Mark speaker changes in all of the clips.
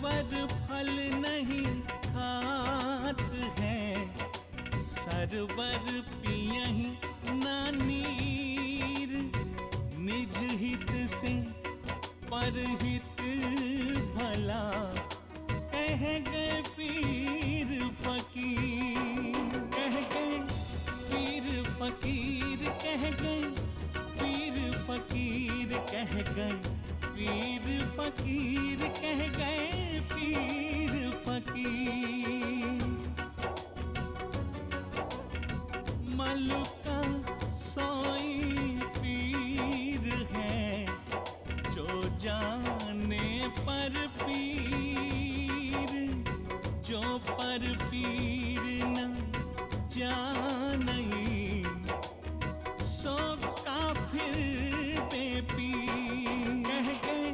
Speaker 1: ईश्वर फल नहीं खात है, सरवर पियहि ना नीर। निज हित से परहित भला, कह गए पीर फकीर। कह गए पीर फकीर, कह गए पीर फकीर, कह गए पीर फकीर, कह गए पीर फकीर। मलका सोई पीर है, जो जाने पर पीर। जो पर पीर न जानई, सो काफिर बेपीर। कह गए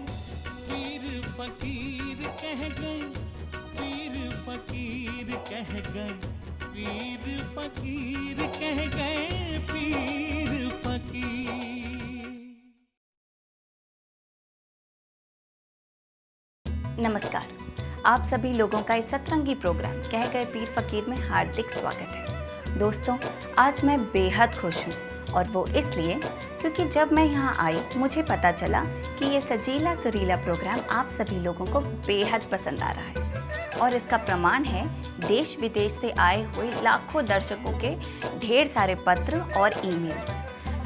Speaker 1: पीर फकीर, कह गए पीर फकीर, कह गए पीर फकीर, कह गए पीर फकीर।
Speaker 2: नमस्कार, आप सभी लोगों का इस सतरंगी प्रोग्राम कह गए पीर फकीर में हार्दिक स्वागत है। दोस्तों, आज मैं बेहद खुश हूँ और वो इसलिए क्योंकि जब मैं यहाँ आई मुझे पता चला कि ये सजीला सुरीला प्रोग्राम आप सभी लोगों को बेहद पसंद आ रहा है। और इसका प्रमाण है देश विदेश से आए हुए लाखों दर्शकों के ढेर सारे पत्र और ईमेल्स।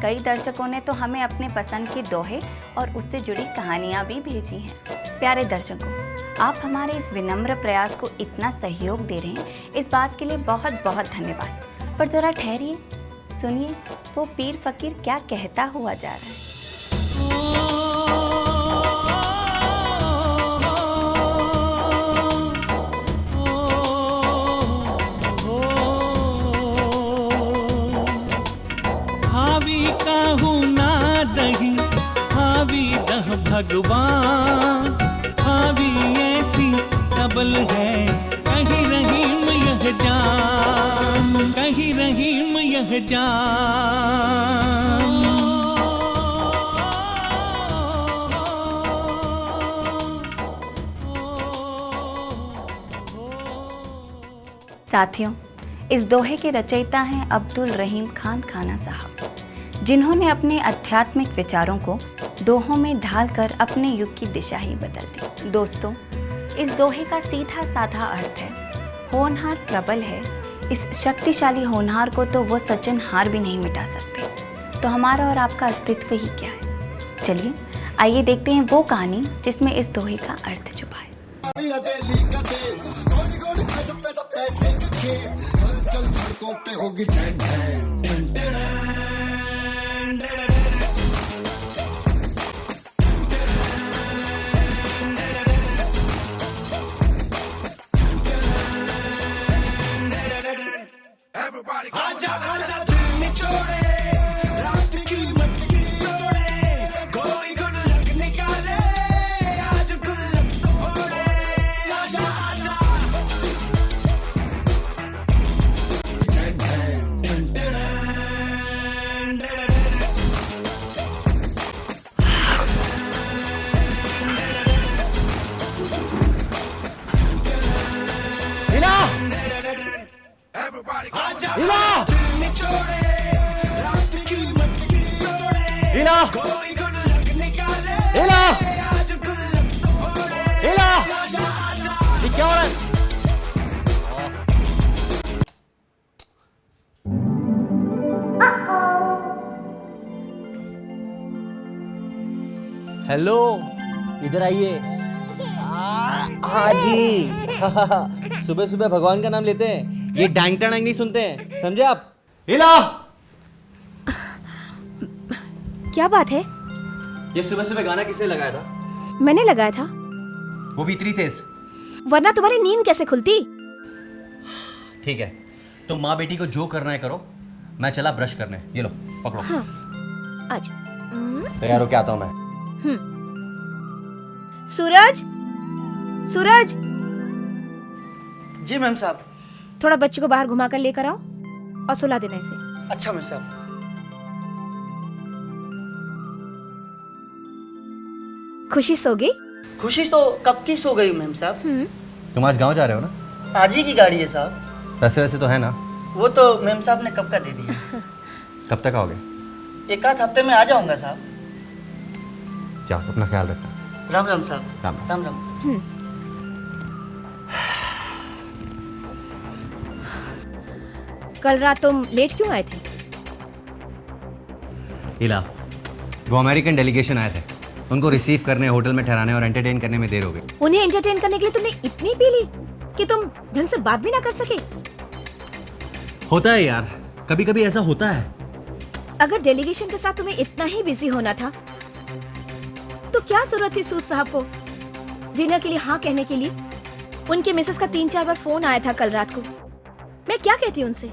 Speaker 2: कई दर्शकों ने तो हमें अपने पसंद के दोहे और उससे जुड़ी कहानियाँ भी भेजी हैं। प्यारे दर्शकों, आप हमारे इस विनम्र प्रयास को इतना सहयोग दे रहे हैं, इस बात के लिए बहुत बहुत धन्यवाद। पर ज़रा ठहरिए, सुनिए वो पीर फकीर क्या कहता हुआ जा रहा है।
Speaker 1: हावी काहू ना दही, हावी दह भगवान। हावी ऐसी डबल है, कहीं रहीम यह जान, कहीं रहीम यह जान।
Speaker 2: साथियों, इस दोहे के रचयिता हैं अब्दुल रहीम खान खाना साहब, जिन्होंने अपने आध्यात्मिक विचारों को दोहों में ढालकर अपने युग की दिशा ही बदल दी। दोस्तों, इस दोहे का सीधा साधा अर्थ है, होनहार प्रबल है, इस शक्तिशाली होनहार को तो वो सज्जनहार भी नहीं मिटा सकते। तो हमारा और आपका अस्तित्व ही क्या है। चलिए आइए देखते हैं वो कहानी जिसमें इस दोहे का अर्थ छुपा है।
Speaker 3: चल सड़कों पे होगी क्या हो रहा है? हेलो, इधर आइए। हाँ जी। सुबह सुबह भगवान का नाम लेते हैं, ये डांग टांग नहीं सुनते हैं, समझे आप? हिला।
Speaker 4: क्या बात है?
Speaker 3: ये सुबह सुबह गाना किसने लगाया था?
Speaker 4: मैंने लगाया था।
Speaker 3: वो भी इतनी तेज?
Speaker 4: वरना तुम्हारी नींद कैसे खुलती?
Speaker 3: ठीक है, तुम माँ बेटी को जो करना है करो, मैं चला ब्रश करने। ये लो पकड़ो।
Speaker 4: हाँ, आज
Speaker 3: तैयार हो के आता हूँ मैं।
Speaker 4: सूरज, सूरज।
Speaker 5: जी मैम साहब।
Speaker 4: थोड़ा बच्चे को बाहर घुमा कर लेकर आओ और सुला देना इसे।
Speaker 5: अच्छा मैम साहब।
Speaker 4: खुशी सो गई?
Speaker 5: खुशी तो कब की सो गई मैम साहब।
Speaker 3: तुम आज गांव जा रहे हो ना?
Speaker 5: आज ही की गाड़ी है साहब।
Speaker 3: पैसे वैसे तो है ना?
Speaker 5: वो तो मैम साहब ने कब का दे दिया।
Speaker 3: कब तक आओगे?
Speaker 5: एक आध हफ्ते में आ जाऊंगा साहब।
Speaker 3: जाओ, अपना ख्याल रखना।
Speaker 5: राम राम साहब।
Speaker 3: राम राम।
Speaker 5: राम राम।
Speaker 4: कल रात तुम लेट क्यों आए थे?
Speaker 3: इला, वो अमेरिकन डेलीगेशन आए थे, उनको रिसीव करने, होटल में ठहराने और एंटरटेन करने में देर हो गई।
Speaker 4: उन्हें एंटरटेन करने के लिए तुमने इतनी पी ली कि तुम ढंग से बात भी ना कर सके।
Speaker 3: होता है यार, कभी कभी ऐसा होता है।
Speaker 4: अगर डेलीगेशन के साथ तुम्हें इतना ही बिजी होना था तो क्या जरूरत थी सूद साहब को डिनर के लिए हाँ कहने के लिए? उनके मिसेस का 3-4 बार फोन आया था कल रात को। मैं क्या कहती उनसे?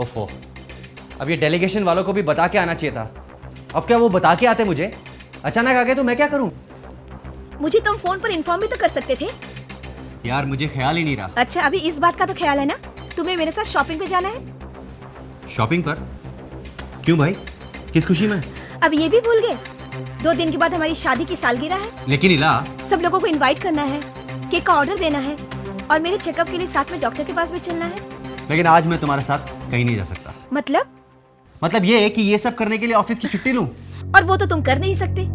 Speaker 3: ओफो, अब ये डेलीगेशन वालों को भी बता के आना चाहिए था। अब क्या वो बता के आते मुझे? अचानक आ गए तो मैं क्या करूं?
Speaker 4: मुझे तुम फोन पर इन्फॉर्म भी तो कर सकते थे।
Speaker 3: यार मुझे ख्याल ही नहीं रहा।
Speaker 4: अच्छा, अभी इस बात का तो ख्याल है ना, तुम्हें मेरे साथ शॉपिंग पे जाना है?
Speaker 3: शॉपिंग पर? क्यों भाई, किस खुशी में?
Speaker 4: अब ये भी भूल गए 2 दिन के बाद हमारी शादी की सालगिरह है।
Speaker 3: लेकिन इला,
Speaker 4: सब लोगों को इनवाइट करना है, केक का ऑर्डर देना है और मेरे चेकअप के लिए साथ में डॉक्टर के पास भी चलना है।
Speaker 3: लेकिन आज मैं तुम्हारे साथ कहीं नहीं जा सकता।
Speaker 4: मतलब
Speaker 3: ये है कि ये सब करने के लिए ऑफिस की छुट्टी लूं?
Speaker 4: और वो तो तुम कर नहीं सकते।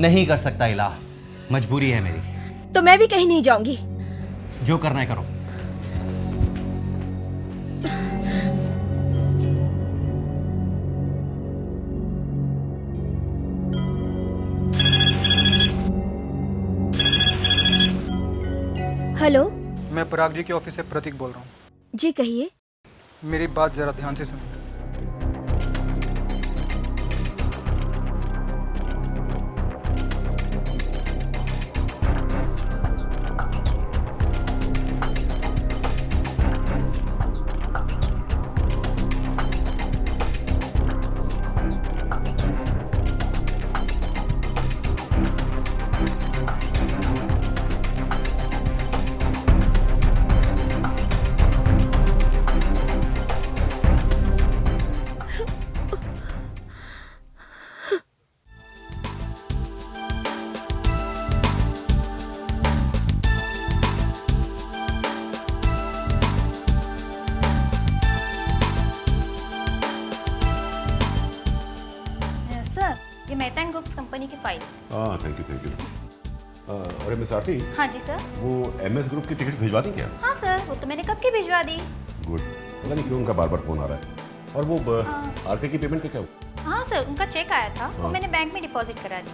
Speaker 3: नहीं कर सकता इला, मजबूरी है मेरी।
Speaker 4: तो मैं भी कहीं नहीं जाऊंगी।
Speaker 3: जो करना है करो।
Speaker 4: हेलो,
Speaker 6: मैं पराग जी के ऑफिस से प्रतीक बोल रहा हूँ।
Speaker 4: जी कहिए।
Speaker 6: मेरी बात जरा ध्यान से सुनिए।
Speaker 2: ये मेहता एंड ग्रुप्स कंपनी की फाइल।
Speaker 7: हाँ थैंक यू। अरे मिस आरती,
Speaker 2: हाँ जी सर।
Speaker 7: वो एमएस ग्रुप की टिकट भिजवा दी क्या?
Speaker 2: हाँ सर, वो तो मैंने कब की भिजवा दी।
Speaker 7: गुड। पता नहीं क्यों उनका बार बार फोन आ रहा है। और वो आरती की पेमेंट का क्या हुआ?
Speaker 2: हाँ सर, उनका चेक आया था, वो
Speaker 7: हाँ।
Speaker 2: मैंने बैंक में डिपॉजिट करा दी।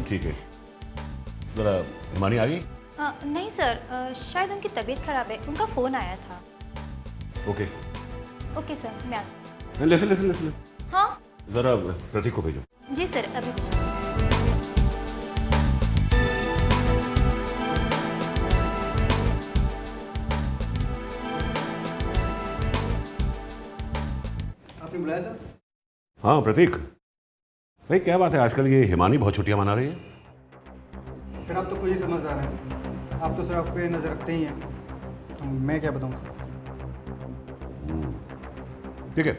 Speaker 7: ठीक है। जरा हिमानी आ गई?
Speaker 2: नहीं सर, शायद उनकी तबीयत खराब है, उनका फ़ोन आया था।
Speaker 7: ओके।
Speaker 2: ओके सर, मैं आती
Speaker 7: लिसन।
Speaker 2: हाँ
Speaker 7: जरा प्रतीक को भेजो।
Speaker 2: जी सर, अभी भेजती हूँ।
Speaker 6: आपने बुलाया सर?
Speaker 7: हाँ प्रतीक भाई, क्या बात है आजकल ये हिमानी बहुत छुट्टियां मना रही है?
Speaker 6: सर आप तो खुद ही समझदार हैं, आप तो सर आप पे नज़र रखते ही हैं, मैं क्या बताऊं सर।
Speaker 7: ठीक है,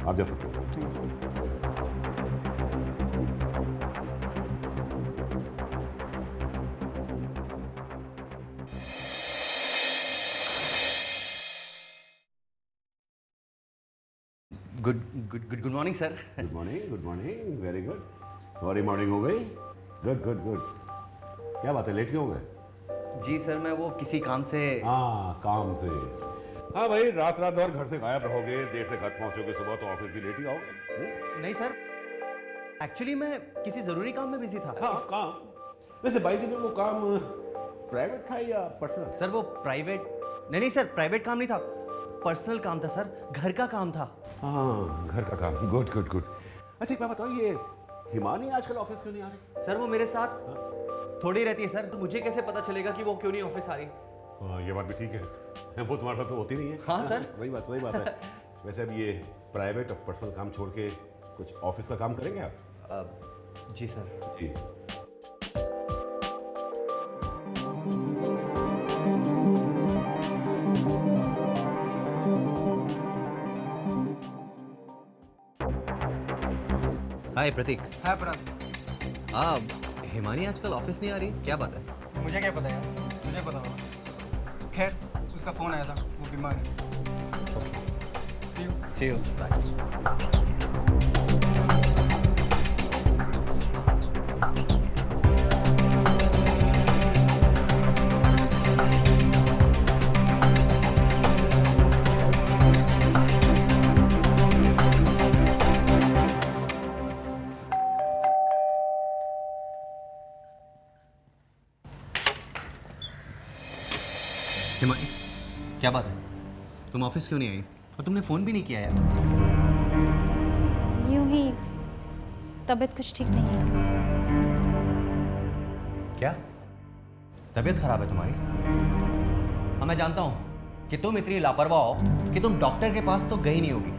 Speaker 7: आप जा सकते हो।
Speaker 3: Good morning sir.
Speaker 7: Good morning, very good. तुम्हारी मॉर्निंग हो गई? गुड। क्या बात है, लेट क्यों हो गए?
Speaker 3: जी सर, मैं वो किसी काम से।
Speaker 7: हाँ काम से। हाँ भाई, रात भर घर से गायब रहोगे, देर से घर पहुंचोगे, सुबह तो ऑफिस भी लेट ही आओगे।
Speaker 3: नहीं सर, एक्चुअली मैं किसी जरूरी काम में बिजी था।
Speaker 7: हाँ काम। वैसे भाई जी में वो काम प्राइवेट था या पर्सनल?
Speaker 3: सर वो प्राइवेट नहीं सर, प्राइवेट काम नहीं था, पर्सनल काम था सर, घर का काम था।
Speaker 7: हाँ घर का काम। गुड। अच्छा एक बात बताओ, ये हिमानी आजकल ऑफिस क्यों नहीं आ रही?
Speaker 3: सर वो मेरे साथ थोड़ी रहती है सर, तो मुझे कैसे पता चलेगा कि वो क्यों नहीं ऑफिस आ रही?
Speaker 7: हाँ ये बात भी ठीक है, वो तुम्हारे साथ तो होती नहीं है।
Speaker 3: हाँ सर।
Speaker 7: वही बात है। वैसे अब ये प्राइवेट और पर्सनल काम छोड़ के कुछ ऑफिस का काम करेंगे आप?
Speaker 3: जी सर।
Speaker 7: जी।
Speaker 3: हाय प्रतीक।
Speaker 6: है पराग।
Speaker 3: हिमानी आजकल ऑफिस नहीं आ रही, क्या बात है?
Speaker 6: मुझे क्या पता यार, तुझे पता होगा। खैर, उसका फ़ोन आया था, वो बीमार है। See you.
Speaker 3: हिमानी, क्या बात है? तुम ऑफिस क्यों नहीं आई? और तुमने फ़ोन भी नहीं किया यार।
Speaker 8: यूं ही तबीयत कुछ ठीक नहीं है।
Speaker 3: क्या तबीयत खराब है तुम्हारी? हाँ, मैं जानता हूँ कि तुम इतनी लापरवाह हो कि तुम डॉक्टर के पास तो गई नहीं होगी।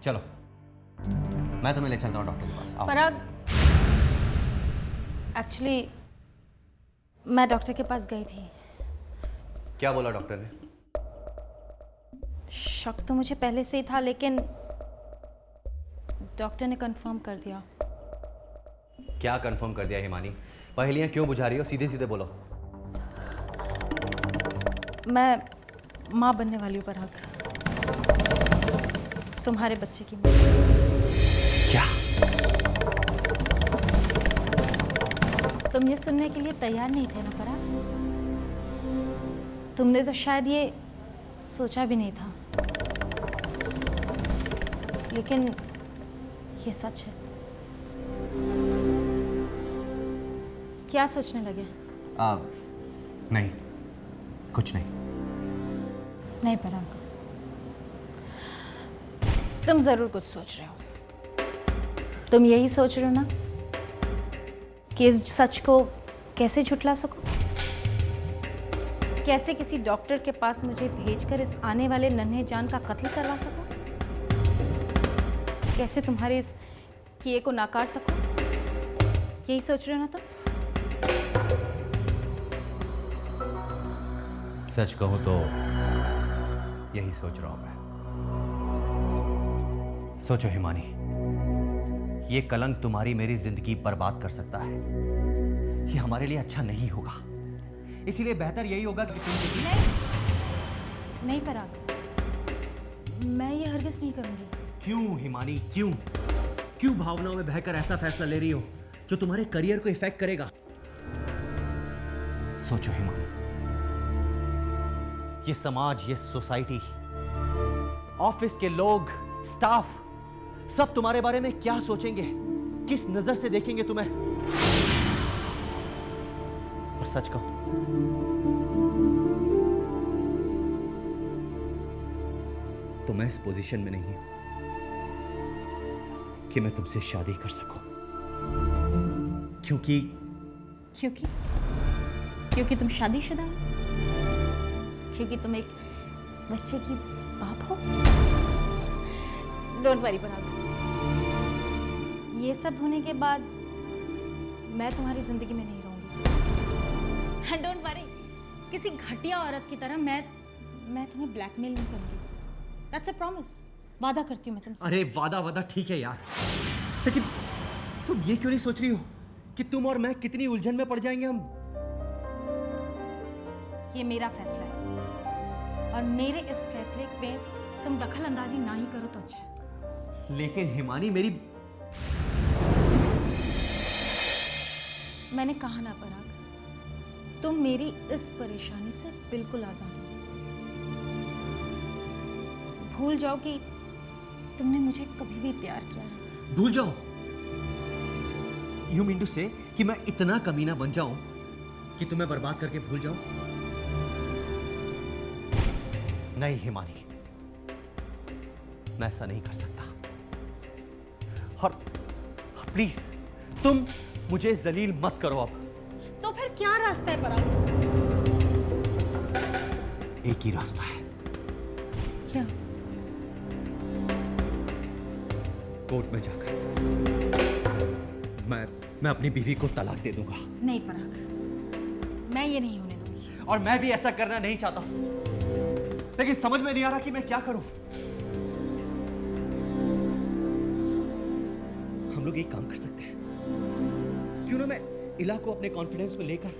Speaker 3: चलो, मैं तुम्हें ले चलता हूँ डॉक्टर के पास। आओ।
Speaker 8: पराग, एक्चुअली मैं डॉक्टर के पास गई थी।
Speaker 3: क्या बोला डॉक्टर ने?
Speaker 8: शक तो मुझे पहले से ही था, लेकिन डॉक्टर ने कंफर्म कर दिया।
Speaker 3: क्या कंफर्म कर दिया हिमानी? पहेलियां क्यों बुझा रही हो? सीधे सीधे बोलो।
Speaker 8: मैं माँ बनने वाली हूँ पराग, तुम्हारे बच्चे की माँ।
Speaker 3: क्या?
Speaker 8: तुम ये सुनने के लिए तैयार नहीं थे ना पराग? तुमने तो शायद ये सोचा भी नहीं था, लेकिन ये सच है। क्या सोचने लगे?
Speaker 3: नहीं, कुछ नहीं।
Speaker 8: नहीं पराग, तुम जरूर कुछ सोच रहे हो। तुम यही सोच रहे हो ना कि इस सच को कैसे झुठला सको, कैसे किसी डॉक्टर के पास मुझे भेजकर इस आने वाले नन्हे जान का कत्ल करवा सको, कैसे तुम्हारे इस किए को नकार सको। यही सोच रहे हो ना तुम?
Speaker 3: सच कहूं तो यही सोच रहा हूं मैं। सोचो हिमानी, ये कलंक तुम्हारी मेरी जिंदगी बर्बाद कर सकता है। ये हमारे लिए अच्छा नहीं होगा, इसीलिए बेहतर यही होगा कि तुम किसी...
Speaker 8: नहीं पराग, मैं ये हरगिज नहीं करूंगी।
Speaker 3: क्यों हिमानी, क्यों? क्यों भावनाओं में बहकर ऐसा फैसला ले रही हो जो तुम्हारे करियर को इफेक्ट करेगा? सोचो हिमानी, ये समाज, ये सोसाइटी, ऑफिस के लोग, स्टाफ, सब तुम्हारे बारे में क्या सोचेंगे, किस नजर से देखेंगे तुम्हें? और सच कहो तो मैं इस पोजीशन में नहीं हूं कि मैं तुमसे शादी कर सकूं, क्योंकि
Speaker 8: क्योंकि तुम शादीशुदा हो, क्योंकि तुम एक बच्चे की बाप हो। डोंट वरी पराग, ये सब होने के बाद मैं तुम्हारी जिंदगी में नहीं रहूंगी। एंड डोंट वरी, किसी घटिया औरत की तरह मैं तुम्हें ब्लैकमेल नहीं करूंगी। That's a promise. वादा करती हूँ मैं तुमसे।
Speaker 3: अरे वादा ठीक है यार, लेकिन तुम ये क्यों नहीं सोच रही हो कि तुम और मैं कितनी उलझन में पड़ जाएंगे हम?
Speaker 8: ये मेरा फैसला है और मेरे इस फैसले पे तुम दखल अंदाजी ना ही करो तो अच्छा है।
Speaker 3: लेकिन हिमानी, मेरी...
Speaker 8: मैंने कहा ना पराग, तुम मेरी इस परेशानी से बिल्कुल आजाद हो। भूल जाओ कि तुमने मुझे कभी भी प्यार किया है।
Speaker 3: भूल जाओ? यू मीन टू से कि मैं इतना कमीना बन जाऊं कि तुम्हें बर्बाद करके भूल जाऊं? नहीं हिमानी, मैं ऐसा नहीं कर सकता। और प्लीज तुम मुझे जलील मत करो अब।
Speaker 8: तो फिर क्या रास्ता है पराग?
Speaker 3: एक ही रास्ता है।
Speaker 8: क्या?
Speaker 3: कोर्ट में जाकर मैं अपनी बीवी को तलाक दे दूंगा।
Speaker 8: नहीं पराग, मैं ये नहीं होने दूंगी।
Speaker 3: और मैं भी ऐसा करना नहीं चाहता, लेकिन समझ में नहीं आ रहा कि मैं क्या करूं। हम लोग एक काम कर सकते हैं, क्यों ना मैं इला को अपने कॉन्फिडेंस में लेकर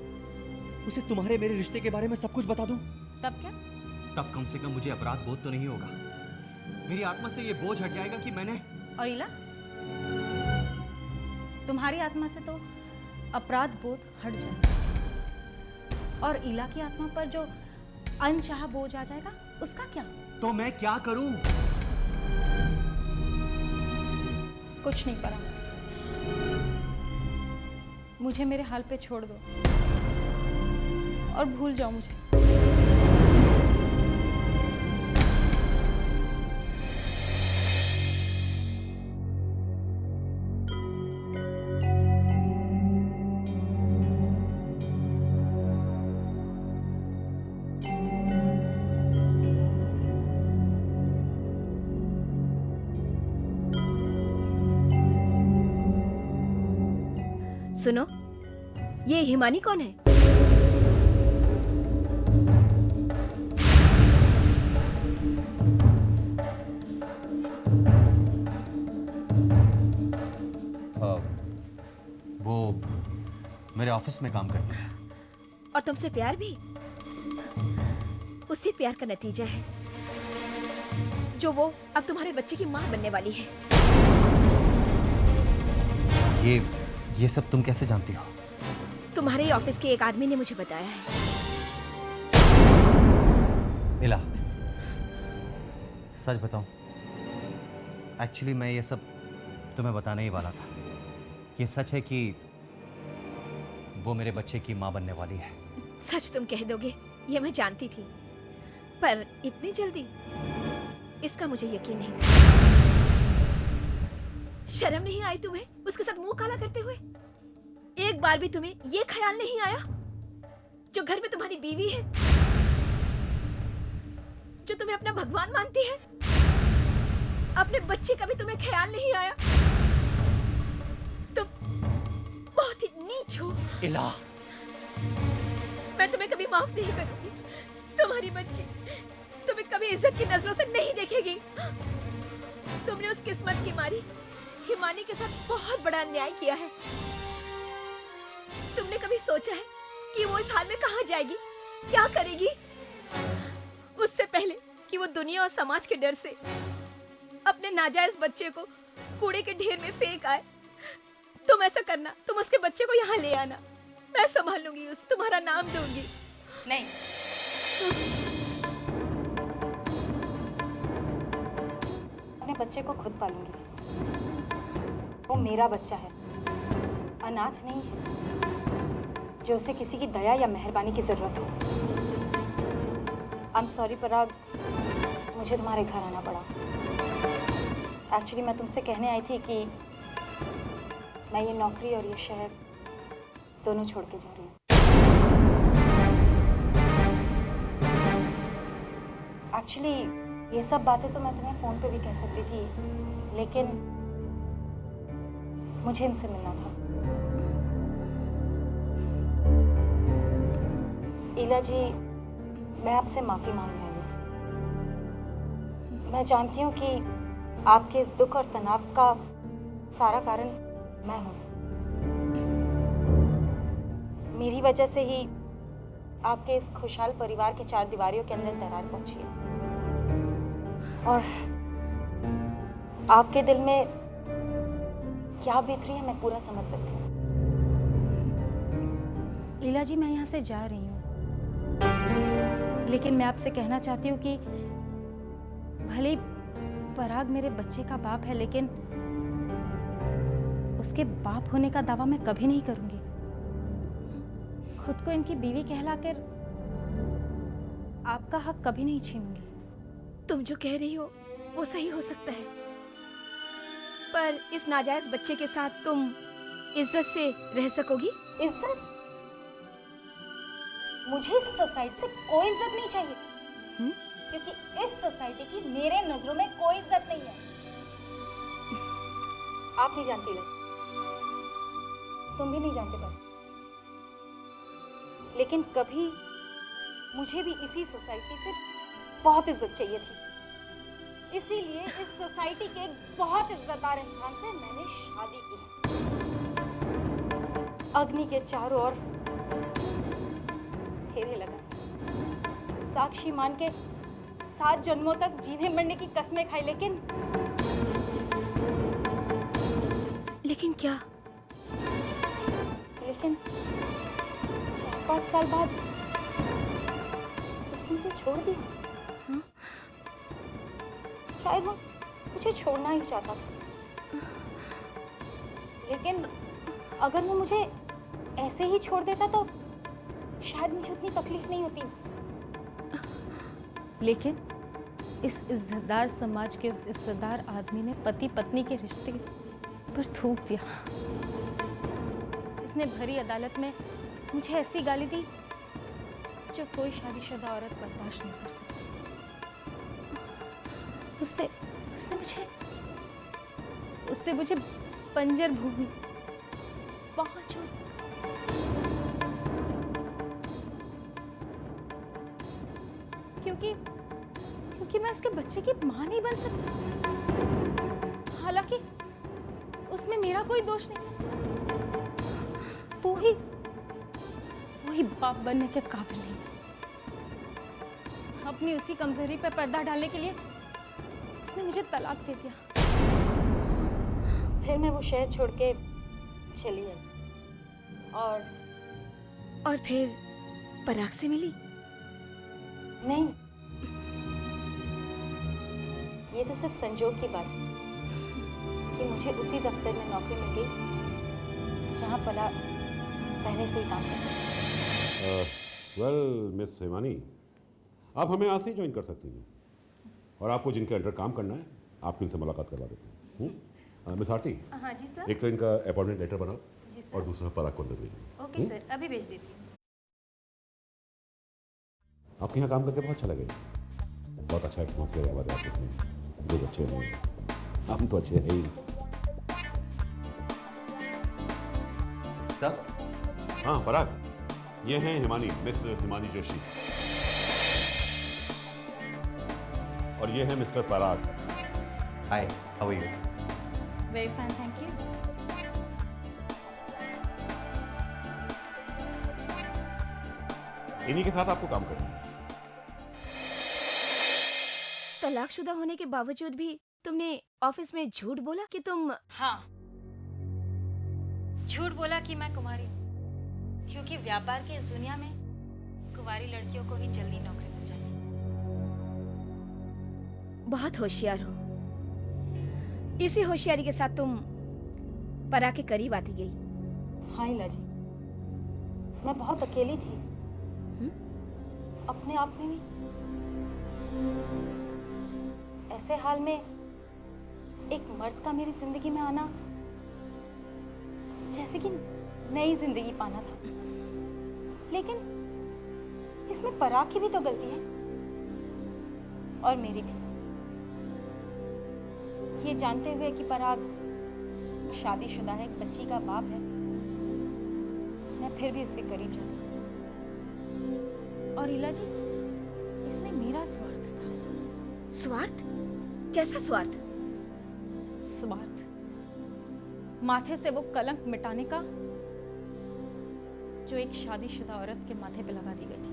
Speaker 3: उसे तुम्हारे मेरे रिश्ते के बारे में सब कुछ बता दूं।
Speaker 8: तब क्या?
Speaker 3: तब कम से कम मुझे अपराध बोध तो नहीं होगा। मेरी आत्मा से ये बोझ हट जाएगा कि मैंने।
Speaker 8: और इला, तुम्हारी आत्मा से तो अपराध बोध हट जाएगा, और इला की आत्मा पर जो अनचाहा बोझ आ जाएगा उसका क्या?
Speaker 3: तो मैं क्या करूं?
Speaker 8: कुछ नहीं पड़ा। मुझे मेरे हाल पे छोड़ दो और भूल जाओ मुझे।
Speaker 4: सुनो, ये हिमानी कौन है?
Speaker 3: वो मेरे ऑफिस में काम करती है।
Speaker 4: और तुमसे प्यार भी? उसी प्यार का नतीजा है जो वो अब तुम्हारे बच्चे की माँ बनने वाली है।
Speaker 3: ये सब तुम कैसे जानती हो?
Speaker 4: तुम्हारे ही ऑफिस के एक आदमी ने मुझे बताया है।
Speaker 3: इला, सच बताऊं, एक्चुअली मैं ये सब तुम्हें बताने ही वाला था। ये सच है कि वो मेरे बच्चे की माँ बनने वाली है।
Speaker 4: सच तुम कह दोगे ये मैं जानती थी, पर इतनी जल्दी इसका मुझे यकीन नहीं था। शर्म नहीं आई तुम्हें उसके साथ मुंह काला करते हुए? एक बार भी तुम्हें ये ख्याल नहीं आया जो घर में तुम्हारी बीवी है, जो तुम्हें अपना भगवान मानती है, अपने बच्चे का भी तुम्हें ख्याल नहीं आया? तुम बहुत ही नीच हो।
Speaker 3: इला,
Speaker 4: मैं तुम्हें कभी माफ नहीं करूंगी। तुम्हारी बच्ची तुम्हें कभी इज्जत की नजरों से नहीं देखेगी। तुमने उस किस्मत की मारी हिमानी के साथ बहुत बड़ा अन्याय किया है। तुमने कभी सोचा है कि वो इस हाल में कहां जाएगी, क्या करेगी? उससे पहले कि वो दुनिया और समाज के डर से अपने नाजायज बच्चे को कूड़े के ढेर में फेंक आए, तुम ऐसा करना, तुम उसके बच्चे को यहाँ ले आना, मैं संभाल लूंगी, उस तुम्हारा नाम दूंगी।
Speaker 8: नहीं, अपने बच्चे को खुद पालूंगी। वो मेरा बच्चा है, अनाथ नहीं है जो उसे किसी की दया या मेहरबानी की जरूरत हो। आई एम सॉरी पराग, मुझे तुम्हारे घर आना पड़ा। एक्चुअली मैं तुमसे कहने आई थी कि मैं ये नौकरी और ये शहर दोनों छोड़ के जा रही हूँ। एक्चुअली ये सब बातें तो मैं तुम्हें फ़ोन पे भी कह सकती थी, लेकिन मुझे इनसे मिलना था। इला जी, मैं आपसे माफ़ी मांग रही हूँ। मैं जानती हूँ कि आपके इस दुख और तनाव का सारा कारण मैं हूँ। मेरी वजह से ही आपके इस खुशहाल परिवार के चार दीवारियों के अंदर दरार पहुंची है, और आपके दिल में क्या बीत रही है मैं पूरा समझ सकती हूँ। इला जी, मैं यहाँ से जा रही हूँ, लेकिन मैं आपसे कहना चाहती हूँ कि भले ही पराग मेरे बच्चे का बाप है, लेकिन उसके बाप होने का दावा मैं कभी नहीं करूंगी। खुद को इनकी बीवी कहलाकर आपका हक कभी नहीं छीनूंगी।
Speaker 4: तुम जो कह रही हो वो सही हो सकता है, पर इस नाजायज बच्चे के साथ तुम इज्जत से रह सकोगी?
Speaker 8: इज्जत? मुझे इस सोसाइटी से कोई इज्जत नहीं चाहिए, क्योंकि इस सोसाइटी की मेरे नजरों में कोई इज्जत नहीं है। आप नहीं जानती ले, तुम भी नहीं जानते पर, लेकिन कभी मुझे भी इसी सोसाइटी से बहुत इज्जत चाहिए थी। इसीलिए इस सोसाइटी के एक बहुत इज्जतदार इंसान से मैंने शादी की। अग्नि के चारों ओर फेरे लगा, साक्षी मान के 7 जन्मों तक जीने मरने की कस्में खाई,
Speaker 4: लेकिन क्या?
Speaker 8: लेकिन 4-5 साल बाद उसने मुझे छोड़ दिया। शायद वो मुझे छोड़ना ही चाहता था, लेकिन अगर वो मुझे ऐसे ही छोड़ देता तो शायद मुझे उतनी तकलीफ नहीं होती। लेकिन इस इज्जतदार समाज के उस इज्जतदार आदमी ने पति पत्नी के रिश्ते पर थूक दिया। उसने भरी अदालत में मुझे ऐसी गाली दी जो कोई शादीशुदा औरत बर्दाश्त नहीं कर सकती। उसने मुझे बंजर भूमि, पांच और क्योंकि मैं उसके बच्चे की मां नहीं बन सकती। हालांकि उसमें मेरा कोई दोष नहीं। वही बाप बनने के काबिल नहीं। अपनी उसी कमजोरी पर पर्दा डालने के लिए उसने मुझे तलाक दे दिया। फिर मैं वो शहर छोड़ के चली आई
Speaker 4: और फिर पराग से मिली?
Speaker 8: नहीं, ये तो सिर्फ संजोग की बात है कि मुझे उसी दफ्तर में नौकरी मिल गई जहां पराग पहले से ही काम करता था।
Speaker 7: वेल मिस हिमानी, आप हमें आज से ही ज्वाइन कर सकती हैं और आपको जिनके अंडर काम करना है आपको इनसे मुलाकात करवा देते हैं। मिस आरती,
Speaker 8: हाँ जी सर।
Speaker 7: एक तो इनका अपॉइंटमेंट लेटर बनाओ
Speaker 8: जी सर।
Speaker 7: और दूसरा पराग को अंदर भेजिए।
Speaker 8: ओके सर, अभी भेज देती हूँ।
Speaker 7: आपके यहाँ काम करके बहुत अच्छा लगेगा। बहुत अच्छा एटमॉस्फेयर है हमारे ऑफिस में, लोग अच्छे हैं, हम तो अच्छे हैं ही।
Speaker 3: सर,
Speaker 7: हाँ पराग, ये हैं हिमानी, मिस हिमानी जोशी, और ये हैं mister Parag.
Speaker 3: Hi, how are you?
Speaker 8: Very fine, thank you.
Speaker 7: इन्हीं के साथ आपको काम करना है।
Speaker 4: तलाकशुदा होने के बावजूद भी तुमने ऑफिस में झूठ बोला कि तुम...
Speaker 8: हाँ, झूठ बोला कि मैं कुमारी हूँ, क्योंकि व्यापार की इस दुनिया में कुंवारी लड़कियों को ही जल्दी नौकरी मिल जाती है।
Speaker 4: बहुत होशियार हो। इसी होशियारी के साथ तुम पराग के करीब आती गई।
Speaker 8: हाँ इला जी, मैं बहुत अकेली थी अपने आप में भी। ऐसे हाल में एक मर्द का मेरी जिंदगी में आना जैसे कि नई जिंदगी पाना था। लेकिन इसमें पराग की भी तो गलती है और मेरी भी। ये जानते हुए कि पराग शादीशुदा है, एक बच्ची का बाप है, मैं फिर भी उसके करीब जाती। और इला जी, इसमें मेरा स्वार्थ था।
Speaker 4: स्वार्थ? कैसा स्वार्थ?
Speaker 8: स्वार्थ, माथे से वो कलंक मिटाने का जो एक शादीशुदा औरत के माथे पे लगा दी गई थी।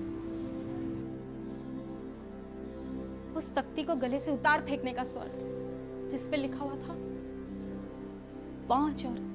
Speaker 8: उस तख्ती को गले से उतार फेंकने का स्वार्थ जिस पे लिखा हुआ था 5 औरत।